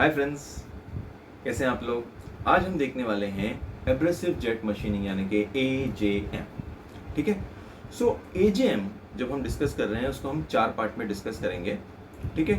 Hi friends, कैसे हैं आप लोग। आज हम देखने वाले हैं एब्रेसिव जेट मशीनिंग यानी कि एजेएम। ठीक है। सो एजेएम जब हम डिस्कस कर रहे हैं उसको हम 4 पार्ट में डिस्कस करेंगे। ठीक है।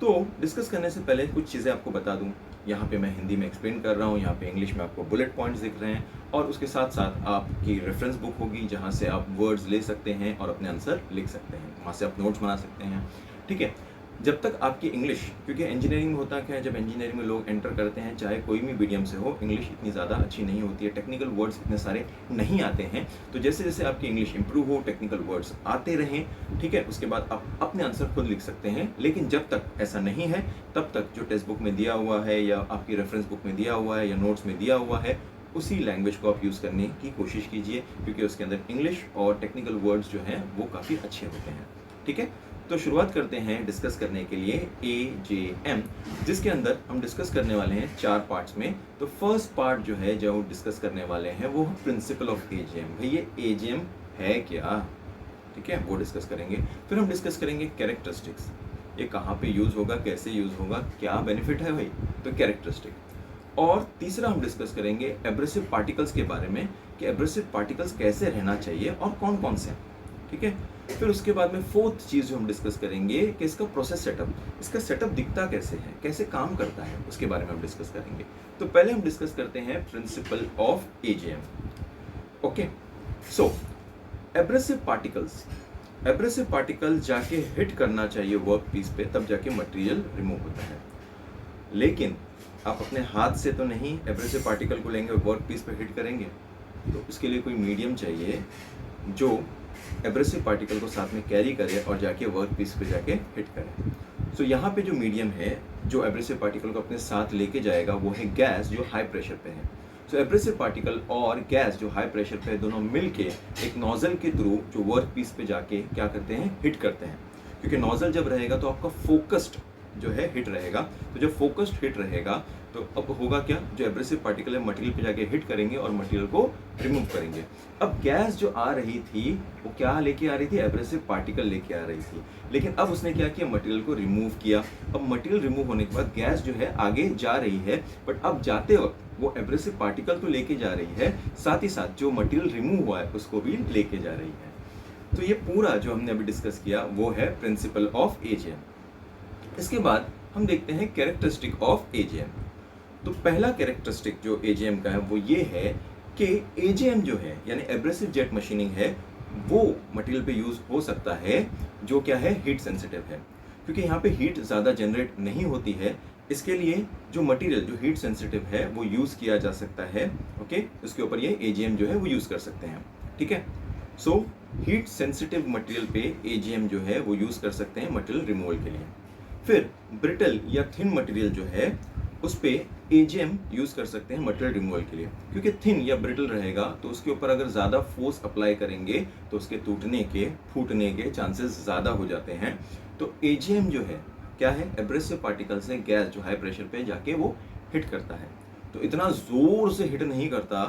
तो डिस्कस करने से पहले कुछ चीज़ें आपको बता दूं। यहाँ पे मैं हिंदी में एक्सप्लेन कर रहा हूँ, यहाँ पे इंग्लिश में आपको बुलेट पॉइंट्स दिख रहे हैं और उसके साथ साथ आपकी रेफरेंस बुक होगी जहाँ से आप वर्ड्स ले सकते हैं और अपने आंसर लिख सकते हैं, वहाँ से आप नोट्स बना सकते हैं। ठीक है। जब तक आपकी इंग्लिश, क्योंकि इंजीनियरिंग में होता क्या है, जब इंजीनियरिंग में लोग एंटर करते हैं चाहे कोई भी मीडियम से हो, इंग्लिश इतनी ज़्यादा अच्छी नहीं होती है, टेक्निकल वर्ड्स इतने सारे नहीं आते हैं। तो जैसे जैसे आपकी इंग्लिश इंप्रूव हो, टेक्निकल वर्ड्स आते रहें, ठीक है, उसके बाद आप अपने आंसर खुद लिख सकते हैं। लेकिन जब तक ऐसा नहीं है तब तक जो टेक्स्ट बुक में दिया हुआ है या आपकी रेफरेंस बुक में दिया हुआ है या नोट्स में दिया हुआ है उसी लैंग्वेज को आप यूज़ करने की कोशिश कीजिए, क्योंकि उसके अंदर इंग्लिश और टेक्निकल वर्ड्स जो हैं वो काफ़ी अच्छे होते हैं। ठीक है। तो शुरुआत करते हैं डिस्कस करने के लिए एजेएम, जिसके अंदर हम डिस्कस करने वाले हैं 4 पार्ट्स में। तो फर्स्ट पार्ट जो है जो डिस्कस करने वाले हैं वो प्रिंसिपल ऑफ एजेएम। भाई ये एजेएम है क्या, ठीक है, वो डिस्कस करेंगे। फिर हम डिस्कस करेंगे कैरेक्टरिस्टिक्स, ये कहाँ पे यूज़ होगा, कैसे यूज़ होगा, क्या बेनिफिट है भाई, तो कैरेक्टरिस्टिक। और तीसरा हम डिस्कस करेंगे एब्रेसिव पार्टिकल्स के बारे में कि एब्रेसिव पार्टिकल्स कैसे रहना चाहिए और कौन कौन से। ठीक है। फिर उसके बाद में फोर्थ चीज़ जो हम डिस्कस करेंगे कि इसका प्रोसेस सेटअप, इसका सेटअप दिखता कैसे है, कैसे काम करता है, उसके बारे में हम डिस्कस करेंगे। तो पहले हम डिस्कस करते हैं principle of AJM. Okay. So abrasive particles, abrasive particles जाके हिट करना चाहिए वर्क पीस पे, तब जाके मटेरियल रिमूव होता है। लेकिन आप अपने हाथ से तो नहीं एब्रेसिव पार्टिकल को लेंगे वर्क पीस पे हिट करेंगे, तो उसके लिए कोई मीडियम चाहिए जो एब्रेसिव पार्टिकल को साथ में कैरी करे और जाके वर्क पीस पे जाके हिट करे। सो यहाँ पे जो मीडियम है जो एब्रेसिव पार्टिकल को अपने साथ लेके जाएगा वो है गैस जो हाई प्रेशर पे है। सो एब्रेसिव पार्टिकल और गैस जो हाई प्रेशर पे है दोनों मिलके एक नोजल के थ्रू जो वर्क पीस पे जाके क्या करते हैं, हिट करते हैं। क्योंकि नोजल जब रहेगा तो आपका फोकस्ड जो है हिट रहेगा, तो जब फोकस्ड हिट रहेगा तो अब होगा क्या, जो एब्रेसिव पार्टिकल है मटेरियल पे जाके हिट करेंगे और मटेरियल को रिमूव करेंगे। अब गैस जो आ रही थी वो क्या लेके आ रही थी, एब्रेसिव पार्टिकल लेके आ रही थी। लेकिन अब उसने क्या किया, मटेरियल को रिमूव किया। अब मटेरियल रिमूव होने के बाद गैस जो है आगे जा रही है, बट अब जाते वक्त वो एब्रेसिव पार्टिकल तो लेके जा रही है, साथ ही साथ जो मटेरियल रिमूव हुआ है उसको भी लेके जा रही है। तो ये पूरा जो हमने अभी डिस्कस किया वो है प्रिंसिपल ऑफ एजेएम। इसके बाद हम देखते हैं कैरेक्टरिस्टिक ऑफ एजेएम। तो पहला कैरेक्टरिस्टिक जो एजेएम का है वो ये है कि एजेएम जो है यानी एब्रेसिव जेट मशीनिंग है वो मटेरियल पे यूज हो सकता है जो क्या है, हीट सेंसिटिव है। क्योंकि यहाँ पे हीट ज़्यादा जनरेट नहीं होती है, इसके लिए जो मटेरियल जो हीट सेंसिटिव है वो यूज़ किया जा सकता है। ओके, उसके ऊपर ये एजेएम जो है वो यूज़ कर सकते हैं। ठीक है। सो हीट सेंसिटिव मटेरियल पे एजेएम जो है वो यूज़ कर सकते हैं मटेरियल रिमूवल के लिए। फिर ब्रिटल या थिन मटेरियल जो है उस पे एजेएम यूज़ कर सकते हैं मटेरियल रिमूवल के लिए, क्योंकि थिन या ब्रिटल रहेगा तो उसके ऊपर अगर ज़्यादा फोर्स अप्लाई करेंगे तो उसके टूटने के, फूटने के चांसेस ज़्यादा हो जाते हैं। तो एजेएम जो है क्या है, एब्रेसिव पार्टिकल से गैस जो हाई प्रेशर पे जाके वो हिट करता है। तो इतना ज़ोर से हिट नहीं करता,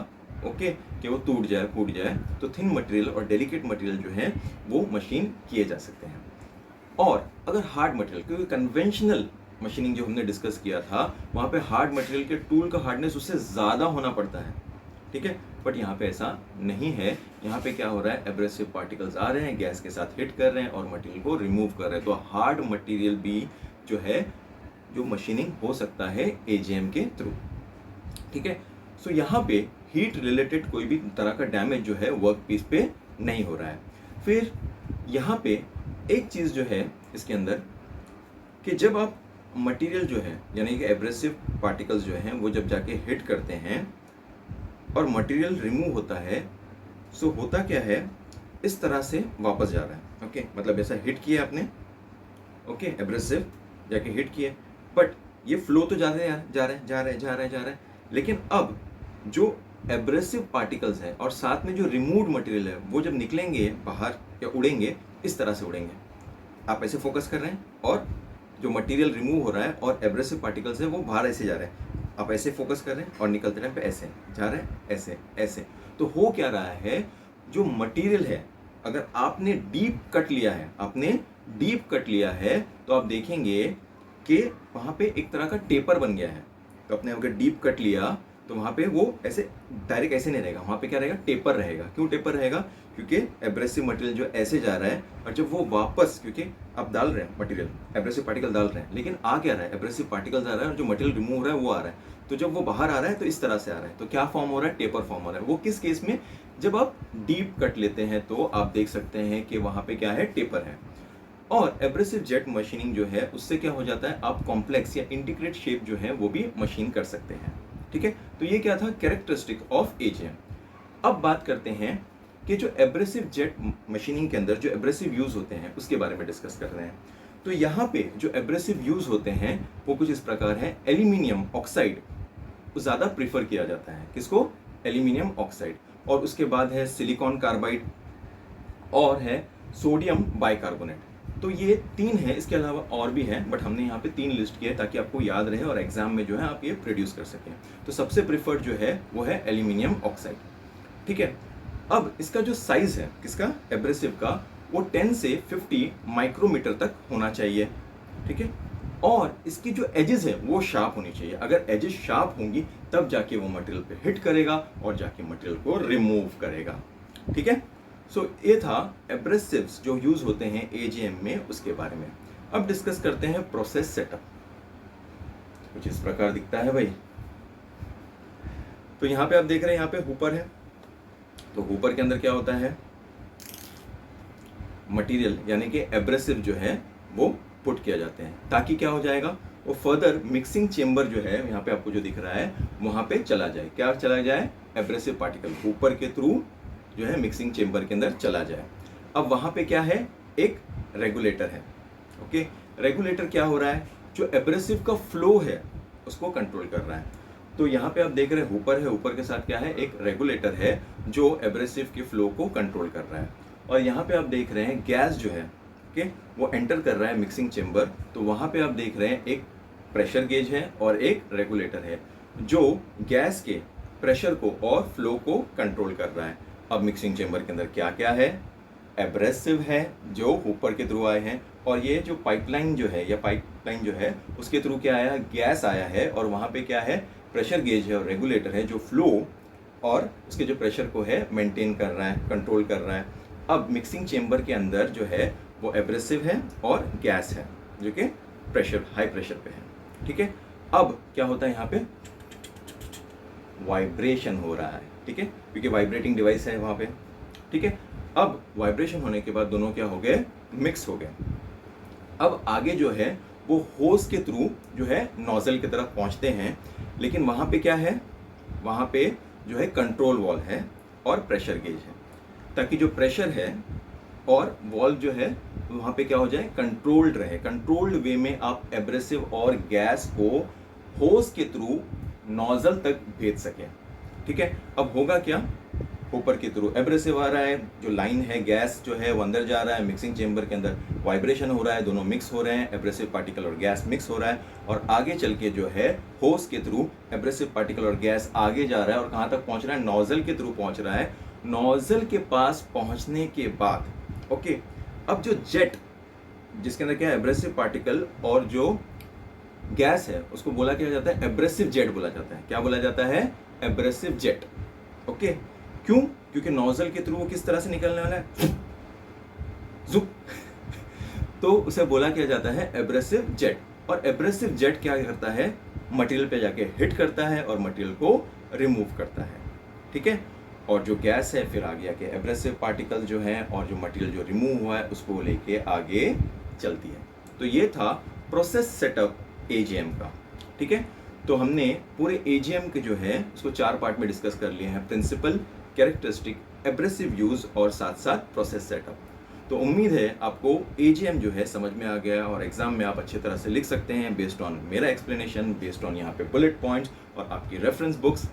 ओके, कि वो टूट जाए, फूट जाए। तो थिन मटेरियल और डेलिकेट मटेरियल जो है वो मशीन किए जा सकते हैं। और अगर हार्ड मटेरियल, क्योंकि कन्वेंशनल मशीनिंग जो हमने डिस्कस किया था वहाँ पे हार्ड मटेरियल के टूल का हार्डनेस उससे ज़्यादा होना पड़ता है। ठीक है। बट यहाँ पे ऐसा नहीं है। यहाँ पे क्या हो रहा है, एब्रेसिव पार्टिकल्स आ रहे हैं, गैस के साथ हिट कर रहे हैं और मटेरियल को रिमूव कर रहे हैं। तो हार्ड मटेरियल भी जो है जो मशीनिंग हो सकता है एजेएम के थ्रू। ठीक है। सो यहाँ पे हीट रिलेटेड कोई भी तरह का डैमेज जो है वर्क पीस पे नहीं हो रहा है। फिर यहाँ पे एक चीज़ जो है इसके अंदर कि जब आप मटेरियल जो है यानी कि एब्रेसिव पार्टिकल्स जो हैं वो जब जाके हिट करते हैं और मटेरियल रिमूव होता है, सो होता क्या है, इस तरह से वापस जा रहा है। ओके, मतलब ऐसा हिट किया आपने, ओके, एब्रेसिव जाके हिट किए, बट ये फ्लो तो जा रहे हैं, जा रहे हैं, जा रहे हैं, जा रहे हैं, जा रहे हैं। लेकिन अब जो एब्रेसिव पार्टिकल्स हैं और साथ में जो रिमूव्ड मटेरियल है वो जब निकलेंगे बाहर या उड़ेंगे, इस तरह से उड़ेंगे। आप ऐसे फोकस कर रहे हैं और जो मटेरियल रिमूव हो रहा है और एब्रेसिव पार्टिकल्स है वो बाहर ऐसे जा रहे हैं। आप ऐसे फोकस कर रहे हैं और निकलते टाइम पे ऐसे जा रहे हैं, ऐसे ऐसे। तो हो क्या रहा है, जो मटेरियल है अगर आपने डीप कट लिया है, आपने डीप कट लिया है तो आप देखेंगे कि वहाँ पे एक तरह का टेपर बन गया है। तो अपने अगर डीप कट लिया तो वहाँ पे वो ऐसे डायरेक्ट ऐसे नहीं रहेगा, वहाँ पे क्या रहेगा, टेपर रहेगा। क्यों टेपर रहेगा? क्योंकि एब्रेसिव मटेरियल जो ऐसे जा रहा है और जब वो वापस, क्योंकि आप डाल रहे हैं मटेरियल, एब्रेसिव पार्टिकल डाल रहे हैं, लेकिन आ क्या रहा है, एब्रेसिव पार्टिकल जा रहा है और जो मटेरियल रिमूव हो रहा है वो आ रहा है। तो जब वो बाहर आ रहा है तो इस तरह से आ रहा है, तो क्या फॉर्म हो रहा है, टेपर फॉर्म हो रहा है। वो किस केस में? जब आप डीप कट लेते हैं तो आप देख सकते हैं कि वहाँ पे क्या है, टेपर है। और एब्रेसिव जेट मशीनिंग जो है उससे क्या हो जाता है, आप कॉम्प्लेक्स या इंटीग्रेट शेप जो है वो भी मशीन कर सकते हैं। ठीक है, तो ये क्या था, कैरेक्टरिस्टिक ऑफ एजीएम। अब बात करते हैं कि जो एब्रेसिव जेट मशीनिंग के अंदर जो एब्रेसिव यूज होते हैं उसके बारे में डिस्कस कर रहे हैं। तो यहाँ पे जो एब्रेसिव यूज होते हैं वो कुछ इस प्रकार है। एल्यूमिनियम ऑक्साइड ज़्यादा प्रीफर किया जाता है। किसको? Aluminium oxide. और उसके बाद है सिलिकॉन कार्बाइड और है सोडियम बाइकार्बोनेट। तो ये 3 है, इसके अलावा और भी हैं, बट हमने यहाँ पे 3 लिस्ट किए ताकि आपको याद रहे और एग्जाम में जो है आप ये प्रोड्यूस कर सकें। तो सबसे प्रिफर्ड जो है वो है एल्यूमिनियम ऑक्साइड। ठीक है, अब इसका जो साइज है किसका, एब्रेसिव का, वो 10 से 50 माइक्रोमीटर तक होना चाहिए। ठीक है, और इसकी जो एजेस है वो शार्प होनी चाहिए। अगर एजेस शार्प होंगी तब जाके वो मटेरियल पे हिट करेगा और जाके मटेरियल को रिमूव करेगा। ठीक है, सो ये था एब्रेसिव्स जो यूज होते हैं एजीएम में, उसके बारे में। अब डिस्कस करते हैं प्रोसेस सेटअप। कुछ इस प्रकार दिखता है भाई। तो यहाँ पे आप देख रहे हैं, यहाँ पे हुपर है। तो हुपर के अंदर क्या होता है, मटेरियल यानी कि एब्रेसिव जो है वो पुट किया जाते हैं, ताकि क्या हो जाएगा, वो फर्दर मिक्सिंग चेम्बर जो है यहाँ पे आपको जो दिख रहा है वहाँ पे चला जाए। क्या चला जाए? एब्रेसिव पार्टिकल हुपर के थ्रू जो है मिक्सिंग चेम्बर के अंदर चला जाए। अब वहाँ पे क्या है, एक रेगुलेटर है। ओके, रेगुलेटर क्या हो रहा है, जो एब्रेसिव का फ्लो है उसको कंट्रोल कर रहा है। तो यहाँ पे आप देख रहे हैं हुपर है, हुपर के साथ क्या है, एक रेगुलेटर है जो एब्रेसिव के फ्लो को कंट्रोल कर रहा है। और यहाँ पे आप देख रहे हैं गैस जो है, ओके, वो एंटर कर रहा है मिक्सिंग चेम्बर। तो वहाँ पे आप देख रहे हैं एक प्रेशर गेज है और एक रेगुलेटर है जो गैस के प्रेशर को और फ्लो को कंट्रोल कर रहा है। अब मिक्सिंग चेम्बर के अंदर क्या क्या है, एब्रेसिव है जो हुपर के थ्रू आए हैं, और ये जो पाइपलाइन जो है, या पाइपलाइन जो है उसके थ्रू क्या आया, गैस आया है। और वहाँ पे क्या है, प्रेशर गेज है और रेगुलेटर है जो फ्लो और उसके जो प्रेशर को है मेंटेन कर रहा है, कंट्रोल कर रहा है। अब मिक्सिंग चेम्बर के अंदर जो है वो एब्रेसिव है और गैस है जो कि प्रेशर, हाई प्रेशर पे है। ठीक है, अब क्या होता है, यहाँ पे वाइब्रेशन हो रहा है। ठीक है, क्योंकि वाइब्रेटिंग डिवाइस है वहाँ पे। ठीक है, अब वाइब्रेशन होने के बाद दोनों क्या हो गए, मिक्स हो गए। अब आगे जो है वो होस के थ्रू जो है नोजल की तरफ पहुँचते हैं, लेकिन वहाँ पे क्या है, वहाँ पे जो है कंट्रोल वॉल है और प्रेशर गेज है, ताकि जो प्रेशर है और वॉल्व जो है वहाँ पे क्या हो जाए, कंट्रोल्ड रहे। कंट्रोल्ड वे में आप एब्रेसिव और गैस को होस के थ्रू नोजल तक भेज सकें। ठीक है, अब होगा क्या, ऊपर के थ्रू एब्रेसिव आ रहा है, जो लाइन है गैस जो है वो अंदर जा रहा है मिक्सिंग चेम्बर के अंदर, वाइब्रेशन हो रहा है, दोनों मिक्स हो रहे हैं, एब्रेसिव पार्टिकल और गैस मिक्स हो रहा है। और आगे चल के जो है होस के थ्रू एब्रेसिव पार्टिकल और गैस आगे जा रहा है और कहाँ तक पहुँच रहा है, नोजल के थ्रू पहुँच रहा है। नोजल के पास पहुँचने के बाद ओके, अब जो जेट जिसके अंदर क्या है, एब्रेसिव पार्टिकल और जो गैस है उसको बोला क्या जाता है, एब्रेसिव जेट बोला जाता है। क्या बोला जाता है, एब्रेसिव जेट। ओके, क्यों? क्योंकि नोजल के थ्रू वो किस तरह से निकलने वाला है, जुप तो उसे बोला क्या जाता है, एब्रेसिव जेट। और एब्रेसिव जेट क्या करता है, मटेरियल पे जाके हिट करता है और मटेरियल को रिमूव करता है। ठीक है, और जो गैस है फिर आगे आके एब्रेसिव पार्टिकल जो है और जो मटेरियल जो रिमूव हुआ है उसको लेके आगे चलती है। तो ये था प्रोसेस सेटअप एजीएम का। ठीक है, तो हमने पूरे एजीएम के जो है उसको 4 पार्ट में डिस्कस कर लिए हैं, प्रिंसिपल, कैरेक्टरिस्टिक, एब्रेसिव यूज और साथ साथ प्रोसेस सेटअप। तो उम्मीद है आपको एजीएम जो है समझ में आ गया और एग्जाम में आप अच्छी तरह से लिख सकते हैं बेस्ड ऑन मेरा एक्सप्लेनेशन, बेस्ड ऑन यहाँ पे बुलेट पॉइंट्स और आपकी reference books.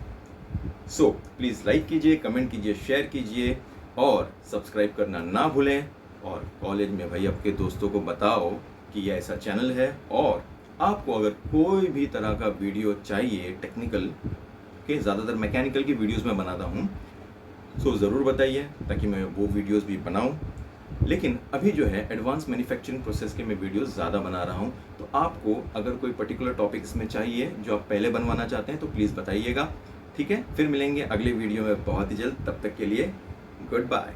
So please like कीजिए, कमेंट कीजिए, शेयर कीजिए और सब्सक्राइब करना ना भूलें। और कॉलेज में भाई आपके दोस्तों को बताओ कि यह ऐसा चैनल है, और आपको अगर कोई भी तरह का वीडियो चाहिए टेक्निकल के, ज़्यादातर मैकेनिकल की वीडियोस मैं बनाता हूँ, सो ज़रूर बताइए ताकि मैं वो वीडियोस भी बनाऊँ। लेकिन अभी जो है एडवांस मैन्युफैक्चरिंग प्रोसेस के मैं वीडियोस ज़्यादा बना रहा हूँ, तो आपको अगर कोई पर्टिकुलर टॉपिक इसमें चाहिए जो आप पहले बनवाना चाहते हैं तो प्लीज़ बताइएगा। ठीक है, फिर मिलेंगे अगले वीडियो में बहुत ही जल्द, तब तक के लिए गुड बाय।